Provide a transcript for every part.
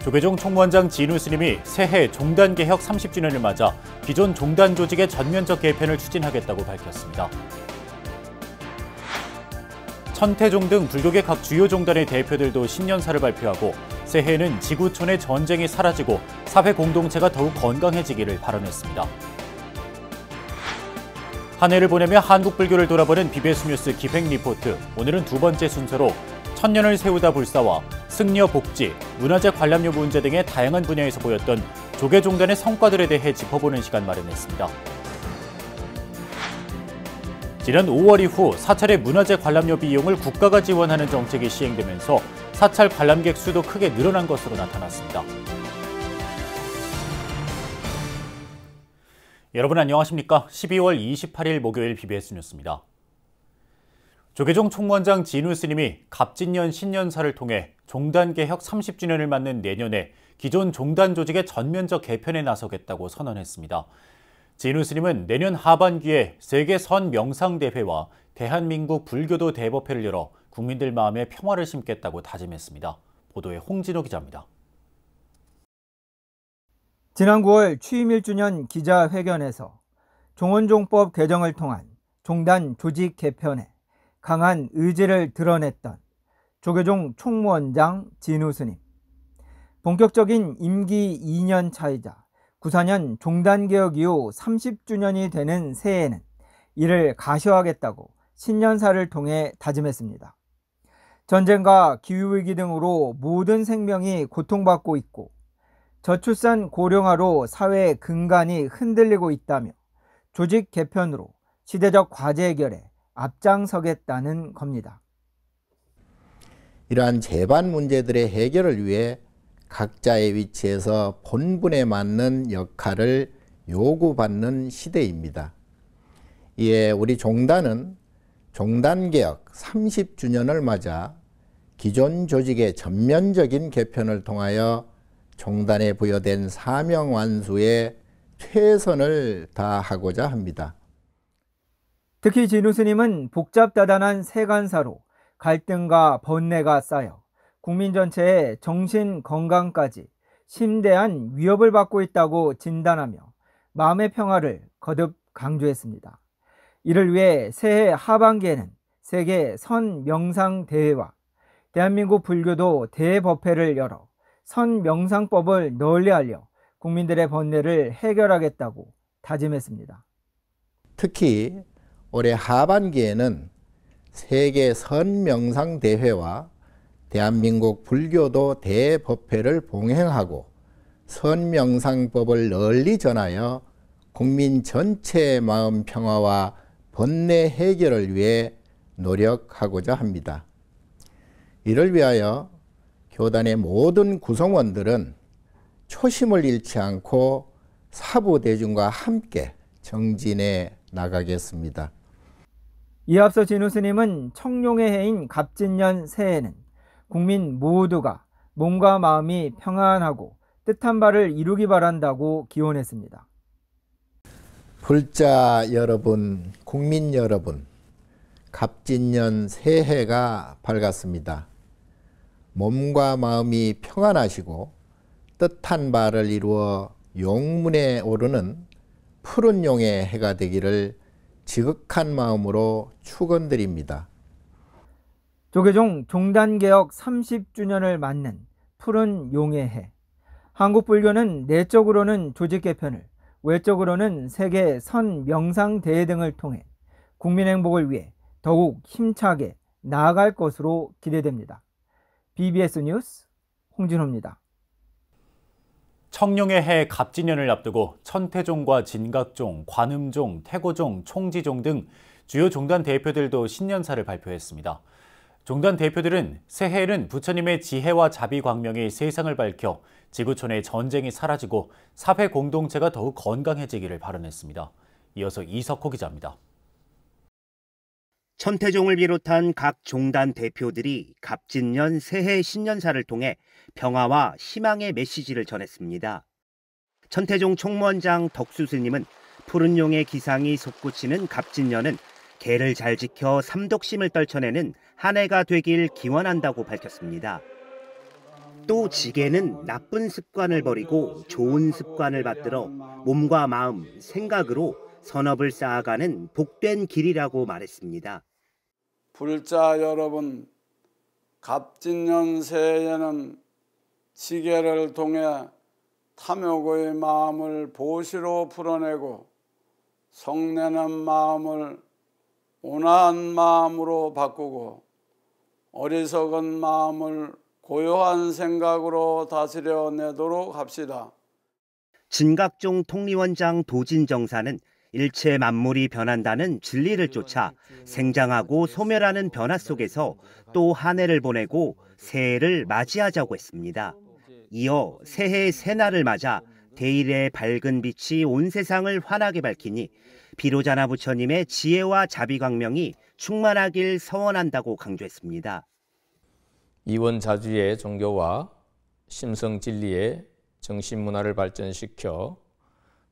조계종 총무원장 진우 스님이 새해 종단 개혁 30주년을 맞아 기존 종단 조직의 전면적 개편을 추진하겠다고 밝혔습니다. 천태종 등 불교계 각 주요 종단의 대표들도 신년사를 발표하고 새해에는 지구촌의 전쟁이 사라지고 사회 공동체가 더욱 건강해지기를 발언했습니다. 한 해를 보내며 한국 불교를 돌아보는 BBS 뉴스 기획 리포트. 오늘은 두 번째 순서로 천년을 세우다 불사와 승려 복지, 문화재 관람료 문제 등의 다양한 분야에서 보였던 조계종단의 성과들에 대해 짚어보는 시간 마련했습니다. 지난 5월 이후 사찰의 문화재 관람료 비용을 국가가 지원하는 정책이 시행되면서 사찰 관람객 수도 크게 늘어난 것으로 나타났습니다. 여러분 안녕하십니까? 12월 28일 목요일 BBS 뉴스입니다. 조계종 총무원장 진우 스님이 갑진년 신년사를 통해 종단 개혁 30주년을 맞는 내년에 기존 종단 조직의 전면적 개편에 나서겠다고 선언했습니다. 진우 스님은 내년 하반기에 세계 선 명상대회와 대한민국 불교도 대법회를 열어 국민들 마음에 평화를 심겠다고 다짐했습니다. 보도에 홍진호 기자입니다. 지난 9월 취임 1주년 기자회견에서 종원종법 개정을 통한 종단 조직 개편에 강한 의지를 드러냈던 조계종 총무원장 진우 스님. 본격적인 임기 2년 차이자 94년 종단개혁 이후 30주년이 되는 새해에는 이를 가셔하겠다고 신년사를 통해 다짐했습니다. 전쟁과 기후위기 등으로 모든 생명이 고통받고 있고 저출산 고령화로 사회의 근간이 흔들리고 있다며 조직 개편으로 시대적 과제 해결에 앞장서겠다는 겁니다. 이러한 재반 문제들의 해결을 위해 각자의 위치에서 본분에 맞는 역할을 요구받는 시대입니다. 이에 우리 종단은 종단개혁 30주년을 맞아 기존 조직의 전면적인 개편을 통하여 종단에 부여된 사명 완수에 최선을 다하고자 합니다. 특히 진우 스님은 복잡다단한 세간사로 갈등과 번뇌가 쌓여 국민 전체의 정신 건강까지 심대한 위협을 받고 있다고 진단하며 마음의 평화를 거듭 강조했습니다. 이를 위해 새해 하반기에는 세계 선명상대회와 대한민국 불교도 대법회를 열어 선명상법을 널리 알려 국민들의 번뇌를 해결하겠다고 다짐했습니다. 특히 올해 하반기에는 세계 선명상대회와 대한민국 불교도 대법회를 봉행하고 선명상법을 널리 전하여 국민 전체의 마음 평화와 번뇌 해결을 위해 노력하고자 합니다. 이를 위하여 교단의 모든 구성원들은 초심을 잃지 않고 사부대중과 함께 정진해 나가겠습니다. 이에 앞서 진우 스님은 청룡의 해인 갑진년 새해에는 국민 모두가 몸과 마음이 평안하고 뜻한 바를 이루기 바란다고 기원했습니다. 불자 여러분, 국민 여러분, 갑진년 새해가 밝았습니다. 몸과 마음이 평안하시고 뜻한 바를 이루어 용문에 오르는 푸른 용의 해가 되기를 지극한 마음으로 축원드립니다. 조계종 종단개혁 30주년을 맞는 푸른 용의 해. 한국 불교는 내적으로는 조직 개편을, 외적으로는 세계 선명상대회 등을 통해 국민 행복을 위해 더욱 힘차게 나아갈 것으로 기대됩니다. BBS 뉴스 홍진호입니다. 청룡의 해 갑진년을 앞두고 천태종과 진각종, 관음종, 태고종, 총지종 등 주요 종단 대표들도 신년사를 발표했습니다. 종단 대표들은 새해에는 부처님의 지혜와 자비 광명이 세상을 밝혀 지구촌의 전쟁이 사라지고 사회 공동체가 더욱 건강해지기를 발언했습니다. 이어서 이석호 기자입니다. 천태종을 비롯한 각 종단 대표들이 갑진년 새해 신년사를 통해 평화와 희망의 메시지를 전했습니다. 천태종 총무원장 덕수 스님은 푸른 용의 기상이 솟구치는 갑진년은 계를 잘 지켜 삼독심을 떨쳐내는 한 해가 되길 기원한다고 밝혔습니다. 또 지게는 나쁜 습관을 버리고 좋은 습관을 받들어 몸과 마음, 생각으로 선업을 쌓아가는 복된 길이라고 말했습니다. 불자 여러분, 갑진년 새해에는 지게를 통해 탐욕의 마음을 보시로 풀어내고 성내는 마음을 온화한 마음으로 바꾸고 어리석은 마음을 고요한 생각으로 다스려내도록 합시다. 진각종 통리원장 도진정사는 일체 만물이 변한다는 진리를 쫓아 생장하고 소멸하는 변화 속에서 또 한 해를 보내고 새해를 맞이하자고 했습니다. 이어 새해 새날을 맞아 대일의 밝은 빛이 온 세상을 환하게 밝히니 비로자나 부처님의 지혜와 자비광명이 충만하길 서원한다고 강조했습니다. 이원자주의 종교와 심성진리의 정신문화를 발전시켜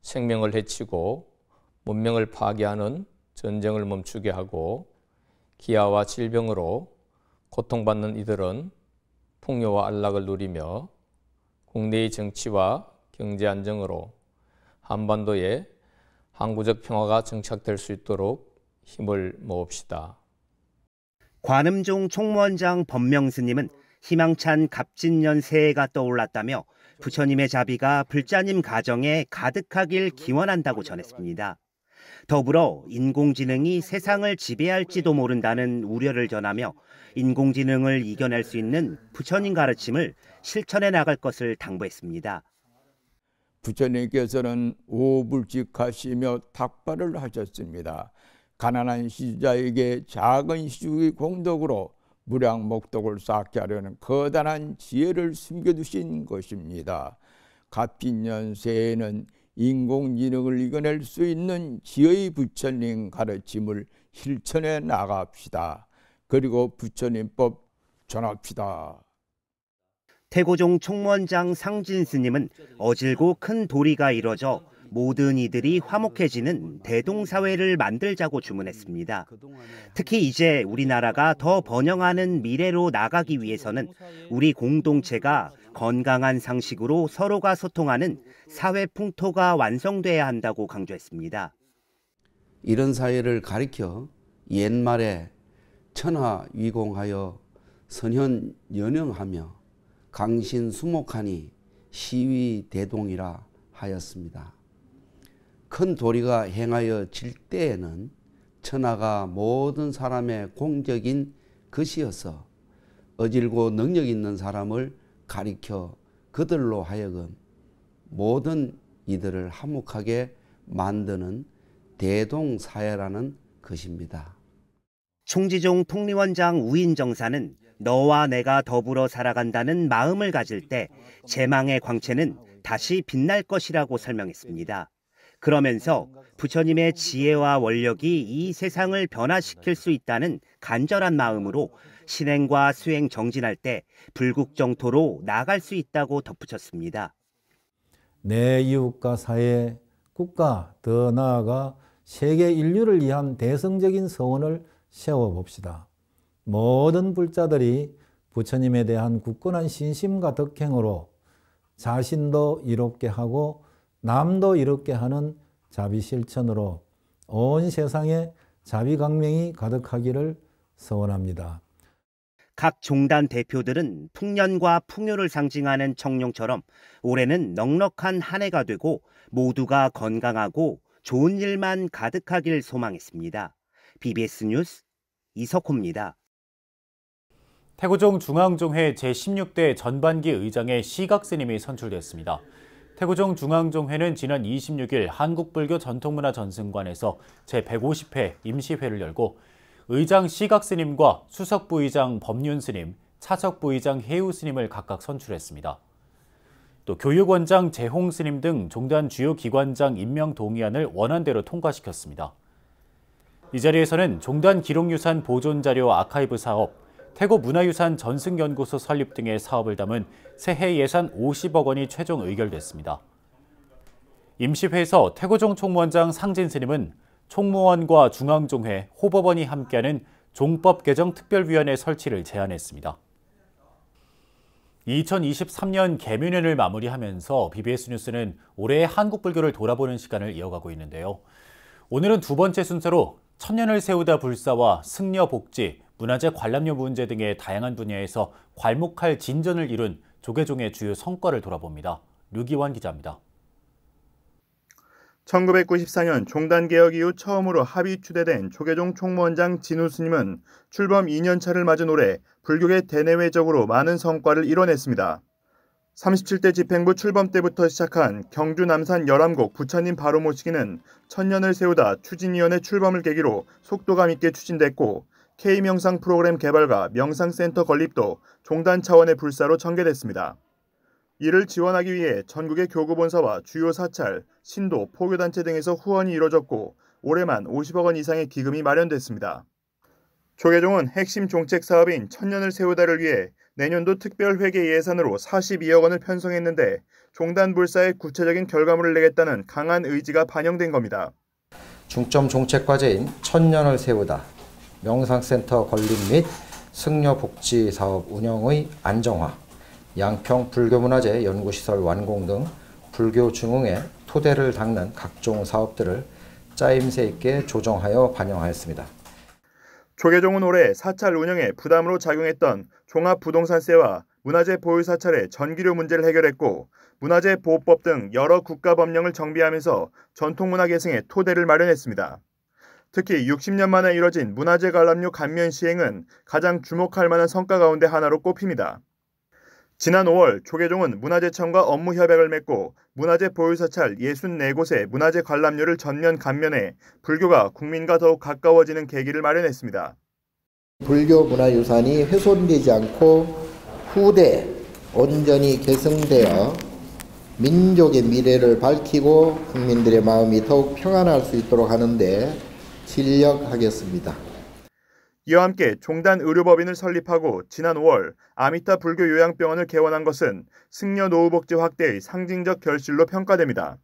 생명을 해치고 문명을 파괴하는 전쟁을 멈추게 하고 기아와 질병으로 고통받는 이들은 풍요와 안락을 누리며 국내의 정치와 경제 안정으로 한반도에 항구적 평화가 정착될 수 있도록 힘을 모읍시다. 관음종 총무원장 법명스님은 희망찬 갑진년 새해가 떠올랐다며 부처님의 자비가 불자님 가정에 가득하길 기원한다고 전했습니다. 더불어 인공지능이 세상을 지배할지도 모른다는 우려를 전하며 인공지능을 이겨낼 수 있는 부처님 가르침을 실천해 나갈 것을 당부했습니다. 부처님께서는 오불직하시며 탁발을 하셨습니다. 가난한 시주자에게 작은 시주의 공덕으로 무량목덕을 쌓게 하려는 거대한 지혜를 숨겨두신 것입니다. 갑진년 새해에는 인공지능을 이겨낼 수 있는 지혜의 부처님 가르침을 실천해 나갑시다. 그리고 부처님법 전합시다. 태고종 총무원장 상진 스님은 어질고 큰 도리가 이뤄져 모든 이들이 화목해지는 대동사회를 만들자고 주문했습니다. 특히 이제 우리나라가 더 번영하는 미래로 나가기 위해서는 우리 공동체가 건강한 상식으로 서로가 소통하는 사회 풍토가 완성돼야 한다고 강조했습니다. 이런 사회를 가리켜 옛말에 천하위공하여 선현연영하며 강신수목하니 시위대동이라 하였습니다. 큰 도리가 행하여 질 때에는 천하가 모든 사람의 공적인 것이어서 어질고 능력 있는 사람을 가리켜 그들로 하여금 모든 이들을 화목하게 만드는 대동사회라는 것입니다. 총지종 통리원장 우인정사는 너와 내가 더불어 살아간다는 마음을 가질 때 재망의 광채는 다시 빛날 것이라고 설명했습니다. 그러면서 부처님의 지혜와 원력이 이 세상을 변화시킬 수 있다는 간절한 마음으로 신행과 수행 정진할 때 불국정토로 나아갈 수 있다고 덧붙였습니다. 내 이웃과 사회, 국가, 더 나아가 세계 인류를 위한 대성적인 서원을 세워봅시다. 모든 불자들이 부처님에 대한 굳건한 신심과 덕행으로 자신도 이롭게 하고 남도 이롭게 하는 자비 실천으로 온 세상에 자비 강명이 가득하기를 소원합니다. 각 종단 대표들은 풍년과 풍요를 상징하는 청룡처럼 올해는 넉넉한 한 해가 되고 모두가 건강하고 좋은 일만 가득하길 소망했습니다. BBS 뉴스 이석호입니다. 태고종 중앙종회 제16대 전반기 의장에 시각 스님이 선출됐습니다. 태고종 중앙종회는 지난 26일 한국불교 전통문화전승관에서 제150회 임시회를 열고 의장 시각 스님과 수석 부의장 법륜 스님, 차석 부의장 해우 스님을 각각 선출했습니다. 또 교육원장 재홍 스님 등 종단 주요 기관장 임명 동의안을 원안대로 통과시켰습니다. 이 자리에서는 종단 기록유산 보존자료 아카이브 사업, 태고 문화유산 전승연구소 설립 등의 사업을 담은 새해 예산 50억 원이 최종 의결됐습니다. 임시회에서 태고종 총무원장 상진 스님은 총무원과 중앙종회, 호법원이 함께하는 종법 개정 특별위원회 설치를 제안했습니다. 2023년 개묘년을 마무리하면서 BBS 뉴스는 올해의 한국 불교를 돌아보는 시간을 이어가고 있는데요. 오늘은 두 번째 순서로 천년을 세우다 불사와 승려 복지, 문화재 관람료 문제 등의 다양한 분야에서 괄목할 진전을 이룬 조계종의 주요 성과를 돌아봅니다. 류기환 기자입니다. 1994년 종단개혁 이후 처음으로 합의 추대된 조계종 총무원장 진우 스님은 출범 2년차를 맞은 올해 불교계 대내외적으로 많은 성과를 이뤄냈습니다. 37대 집행부 출범 때부터 시작한 경주 남산 열암곡 부처님 바로 모시기는 천년을 세우다 추진위원회 출범을 계기로 속도감 있게 추진됐고 K명상 프로그램 개발과 명상센터 건립도 종단 차원의 불사로 전개됐습니다. 이를 지원하기 위해 전국의 교구본사와 주요 사찰, 신도, 포교단체 등에서 후원이 이뤄졌고 올해만 50억 원 이상의 기금이 마련됐습니다. 조계종은 핵심 종책 사업인 천년을 세우다를 위해 내년도 특별회계 예산으로 42억 원을 편성했는데 종단 불사의 구체적인 결과물을 내겠다는 강한 의지가 반영된 겁니다. 중점 종책 과제인 천년을 세우다, 명상센터 건립 및 승려 복지 사업 운영의 안정화, 양평 불교문화재 연구시설 완공 등 불교 중흥의 토대를 닦는 각종 사업들을 짜임새 있게 조정하여 반영하였습니다. 조계종은 올해 사찰 운영에 부담으로 작용했던 종합부동산세와 문화재 보유사찰의 전기료 문제를 해결했고 문화재 보호법 등 여러 국가법령을 정비하면서 전통문화 계승의 토대를 마련했습니다. 특히 60년 만에 이뤄진 문화재 관람료 감면 시행은 가장 주목할 만한 성과 가운데 하나로 꼽힙니다. 지난 5월 조계종은 문화재청과 업무 협약을 맺고 문화재 보유사찰 64곳의 문화재 관람료를 전면 감면해 불교가 국민과 더욱 가까워지는 계기를 마련했습니다. 불교 문화유산이 훼손되지 않고 후대에 온전히 계승되어 민족의 미래를 밝히고 국민들의 마음이 더욱 평안할 수 있도록 하는 데尽力하겠습니다. 이와 함께 종단 의료법인을 설립하고 지난 5월 아미타 불교 요양병원을 개원한 것은 승려 노후복지 확대의 상징적 결실로 평가됩니다.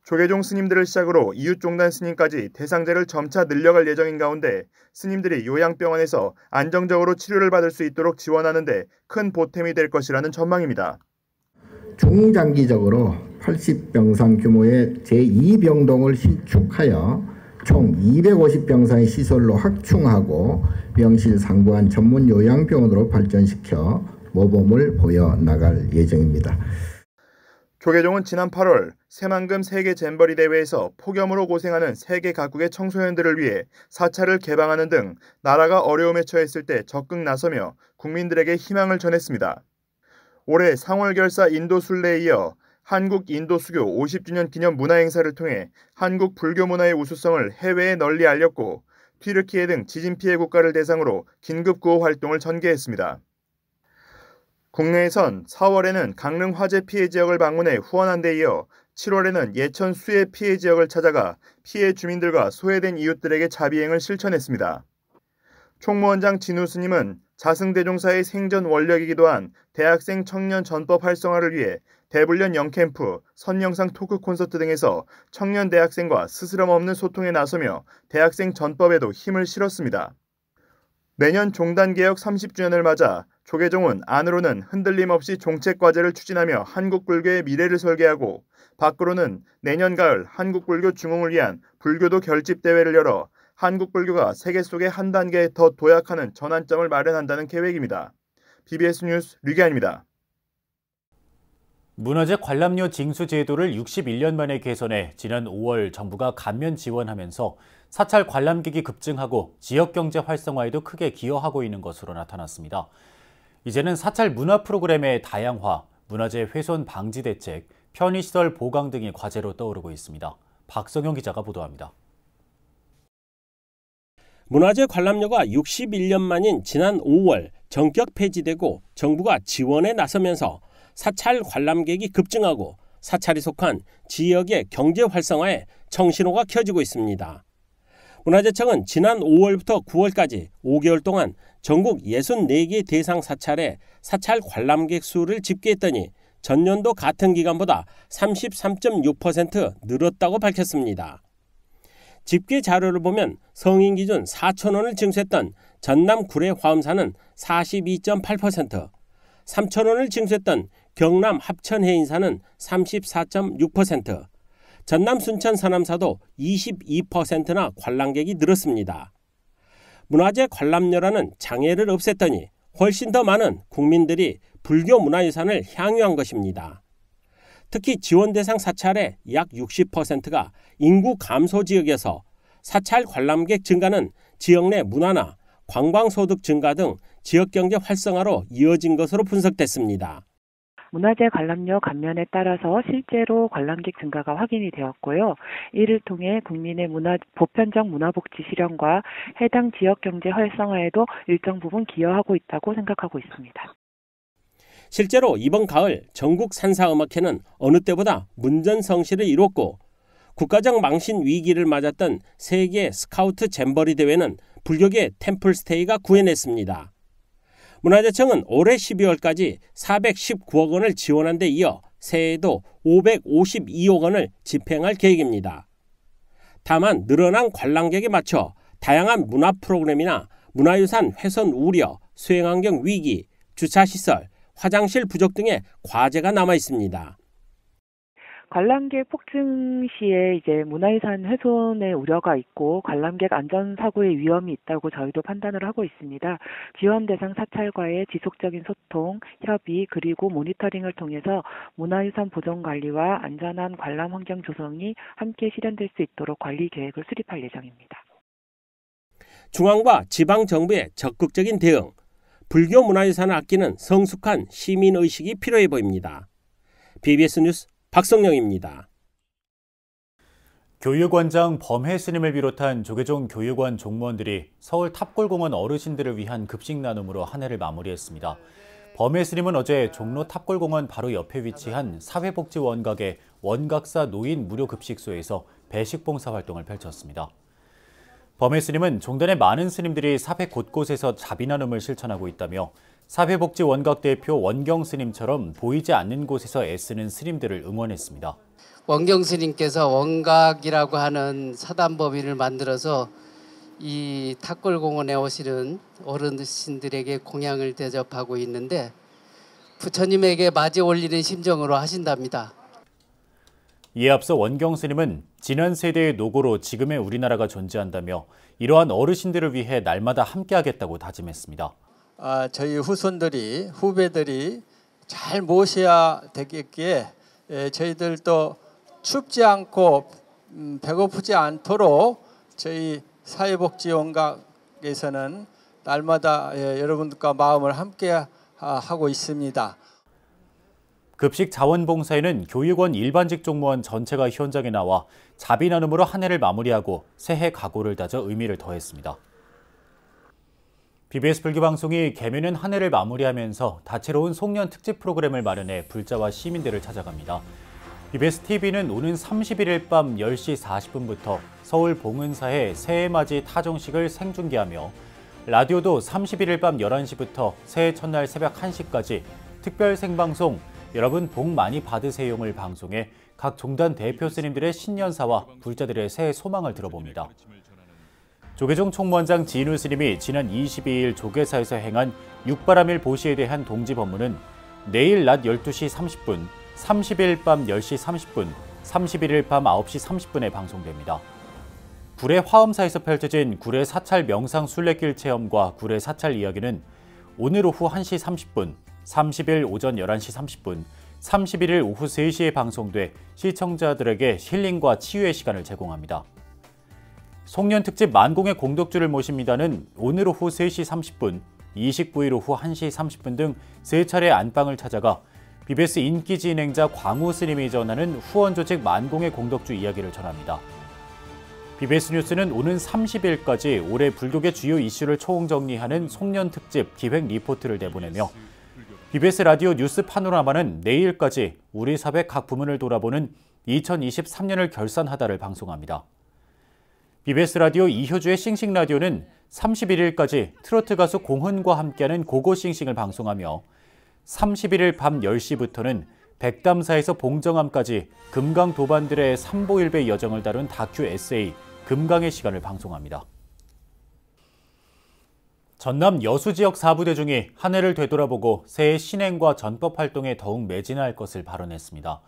조계종 스님들을 시작으로 이웃종단 스님까지 대상자를 점차 늘려갈 예정인 가운데 스님들이 요양병원에서 안정적으로 치료를 받을 수 있도록 지원하는 데 큰 보탬이 될 것이라는 전망입니다. 중장기적으로 80병상 규모의 제2병동을 신축하여 총 250병상의 시설로 확충하고 명실상부한 전문 요양병원으로 발전시켜 모범을 보여나갈 예정입니다. 조계종은 지난 8월 새만금 세계 잼버리 대회에서 폭염으로 고생하는 세계 각국의 청소년들을 위해 사찰을 개방하는 등 나라가 어려움에 처했을 때 적극 나서며 국민들에게 희망을 전했습니다. 올해 상월결사 인도 순례에 이어 한국 인도 수교 50주년 기념 문화행사를 통해 한국 불교 문화의 우수성을 해외에 널리 알렸고 튀르키예 등 지진 피해 국가를 대상으로 긴급구호 활동을 전개했습니다. 국내에선 4월에는 강릉 화재 피해 지역을 방문해 후원한 데 이어 7월에는 예천 수해 피해 지역을 찾아가 피해 주민들과 소외된 이웃들에게 자비행을 실천했습니다. 총무원장 진우 스님은 자승대종사의 생전 원력이기도 한 대학생 청년 전법 활성화를 위해 대불련 영캠프, 선영상 토크 콘서트 등에서 청년 대학생과 스스럼 없는 소통에 나서며 대학생 전법에도 힘을 실었습니다. 내년 종단개혁 30주년을 맞아 조계종은 안으로는 흔들림 없이 종책과제를 추진하며 한국 불교의 미래를 설계하고 밖으로는 내년 가을 한국 불교 중흥을 위한 불교도 결집대회를 열어 한국 불교가 세계 속에 한 단계 더 도약하는 전환점을 마련한다는 계획입니다. BBS 뉴스 류기환입니다. 문화재 관람료 징수 제도를 61년 만에 개선해 지난 5월 정부가 감면 지원하면서 사찰 관람객이 급증하고 지역경제 활성화에도 크게 기여하고 있는 것으로 나타났습니다. 이제는 사찰 문화 프로그램의 다양화, 문화재 훼손 방지 대책, 편의시설 보강 등이 과제로 떠오르고 있습니다. 박성영 기자가 보도합니다. 문화재 관람료가 61년 만인 지난 5월 전격 폐지되고 정부가 지원에 나서면서 사찰 관람객이 급증하고 사찰이 속한 지역의 경제 활성화에 청신호가 켜지고 있습니다. 문화재청은 지난 5월부터 9월까지 5개월 동안 전국 64개 대상 사찰의 사찰 관람객 수를 집계했더니 전년도 같은 기간보다 33.6% 늘었다고 밝혔습니다. 집계 자료를 보면 성인 기준 4,000원을 징수했던 전남 구례 화엄사는 42.8%, 3,000원을 징수했던 경남 합천 해인사는 34.6%, 전남 순천 서남사도 22%나 관람객이 늘었습니다. 문화재 관람료라는 장애를 없앴더니 훨씬 더 많은 국민들이 불교 문화유산을 향유한 것입니다. 특히 지원 대상 사찰의 약 60%가 인구 감소 지역에서 사찰 관람객 증가는 지역 내 문화나 관광소득 증가 등 지역경제 활성화로 이어진 것으로 분석됐습니다. 문화재 관람료 감면에 따라서 실제로 관람객 증가가 확인이 되었고요. 이를 통해 국민의 보편적 문화복지 실현과 해당 지역 경제 활성화에도 일정 부분 기여하고 있다고 생각하고 있습니다. 실제로 이번 가을 전국 산사음악회는 어느 때보다 문전성시를 이뤘고 국가적 망신 위기를 맞았던 세계 스카우트 잼버리 대회는 불교계 템플스테이가 구해냈습니다. 문화재청은 올해 12월까지 419억 원을 지원한 데 이어 새해에도 552억 원을 집행할 계획입니다. 다만 늘어난 관람객에 맞춰 다양한 문화 프로그램이나 문화유산 훼손 우려, 수행환경 위기, 주차시설, 화장실 부족 등의 과제가 남아 있습니다. 관람객 폭증 시에 문화유산 훼손의 우려가 있고 관람객 안전사고의 위험이 있다고 저희도 판단을 하고 있습니다. 지원 대상 사찰과의 지속적인 소통, 협의 그리고 모니터링을 통해서 문화유산 보존 관리와 안전한 관람 환경 조성이 함께 실현될 수 있도록 관리 계획을 수립할 예정입니다. 중앙과 지방정부의 적극적인 대응, 불교 문화유산을 아끼는 성숙한 시민의식이 필요해 보입니다. BBS 뉴스 박성영입니다. 교육원장 범해 스님을 비롯한 조계종 교육원 종무원들이 서울 탑골공원 어르신들을 위한 급식 나눔으로 한 해를 마무리했습니다. 범해 스님은 어제 종로 탑골공원 바로 옆에 위치한 사회복지원각의 원각사 노인 무료 급식소에서 배식 봉사 활동을 펼쳤습니다. 범해 스님은 종단의 많은 스님들이 사회 곳곳에서 자비 나눔을 실천하고 있다며 사회복지원각 대표 원경 스님처럼 보이지 않는 곳에서 애쓰는 스님들을 응원했습니다. 원경 스님께서 원각이라고 하는 사단법인을 만들어서 이 탑골공원에 오시는 어르신들에게 공양을 대접하고 있는데 부처님에게 맞이 올리는 심정으로 하신답니다. 이에 앞서 원경 스님은 지난 세대의 노고로 지금의 우리나라가 존재한다며 이러한 어르신들을 위해 날마다 함께하겠다고 다짐했습니다. 저희 후배들이 잘 모셔야 되겠기에 저희들도 춥지 않고 배고프지 않도록 저희 사회복지원각에서는 날마다 여러분들과 마음을 함께 하고 있습니다. 급식 자원봉사에는 교육원 일반직 종무원 전체가 현장에 나와 자비 나눔으로 한 해를 마무리하고 새해 각오를 다져 의미를 더했습니다. BBS 불교방송이 개묘년 한 해를 마무리하면서 다채로운 송년 특집 프로그램을 마련해 불자와 시민들을 찾아갑니다. BBS TV는 오는 31일 밤 10시 40분부터 서울 봉은사의 새해맞이 타종식을 생중계하며 라디오도 31일 밤 11시부터 새해 첫날 새벽 1시까지 특별 생방송 여러분 복 많이 받으세요를 방송해 각 종단 대표 스님들의 신년사와 불자들의 새해 소망을 들어봅니다. 조계종 총무원장 진우 스님이 지난 22일 조계사에서 행한 육바라밀 보시에 대한 동지 법문은 내일 낮 12시 30분, 30일 밤 10시 30분, 31일 밤 9시 30분에 방송됩니다. 구례 화엄사에서 펼쳐진 구례 사찰 명상 순례길 체험과 구례 사찰 이야기는 오늘 오후 1시 30분, 30일 오전 11시 30분, 31일 오후 3시에 방송돼 시청자들에게 힐링과 치유의 시간을 제공합니다. 송년 특집 만공의 공덕주를 모십니다는 오늘 오후 3시 30분, 29일 오후 1시 30분 등 3차례 안방을 찾아가 BBS 인기 진행자 광우 스님이 전하는 후원조직 만공의 공덕주 이야기를 전합니다. BBS 뉴스는 오는 30일까지 올해 불교계 주요 이슈를 총정리하는 송년 특집 기획 리포트를 내보내며 BBS 라디오 뉴스 파노라마는 내일까지 우리 사회 각 부문을 돌아보는 2023년을 결산하다를 방송합니다. BBS 라디오 이효주의 싱싱라디오는 31일까지 트로트 가수 공훈과 함께하는 고고싱싱을 방송하며 31일 밤 10시부터는 백담사에서 봉정암까지 금강 도반들의 삼보일배 여정을 다룬 다큐 에세이 금강의 시간을 방송합니다. 전남 여수 지역 4부대중이 한 해를 되돌아보고 새해 신행과 전법 활동에 더욱 매진할 것을 발언했습니다.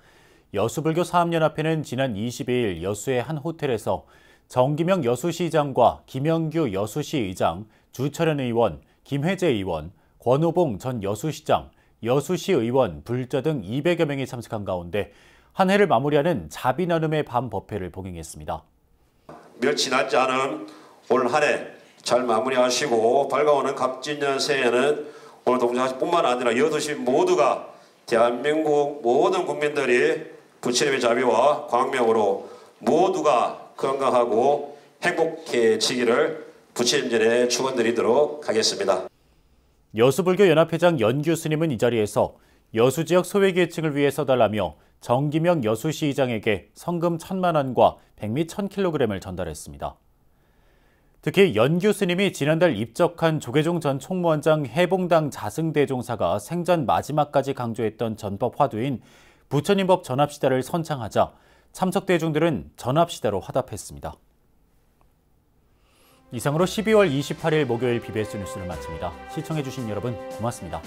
여수불교 사업연합회는 지난 22일 여수의 한 호텔에서 정기명 여수시장과 김영규 여수시 의장, 주철현 의원, 김혜재 의원, 권오봉 전 여수시장, 여수시 의원, 불자 등 200여 명이 참석한 가운데 한 해를 마무리하는 자비 나눔의 밤 법회를 봉행했습니다. 며칠 남지 않은 올 한 해 잘 마무리하시고 밝아오는 갑진년 새해에는 오늘 동작뿐만 아니라 여수시 모두가 대한민국 모든 국민들이 부처님의 자비와 광명으로 모두가 건강하고 행복해지기를 부처님 전에 축원드리도록 하겠습니다. 여수불교 연합회장 연규 스님은 이 자리에서 여수 지역 소외계층을 위해 써달라며 정기명 여수시의장에게 성금 1,000만 원과 백미 1,000kg을 전달했습니다. 특히 연규 스님이 지난달 입적한 조계종 전 총무원장 해봉당 자승대종사가 생전 마지막까지 강조했던 전법 화두인 부처님법 전합시다를 선창하자 참석 대중들은 전합시다로 화답했습니다. 이상으로 12월 28일 목요일 BBS 뉴스를 마칩니다. 시청해주신 여러분 고맙습니다.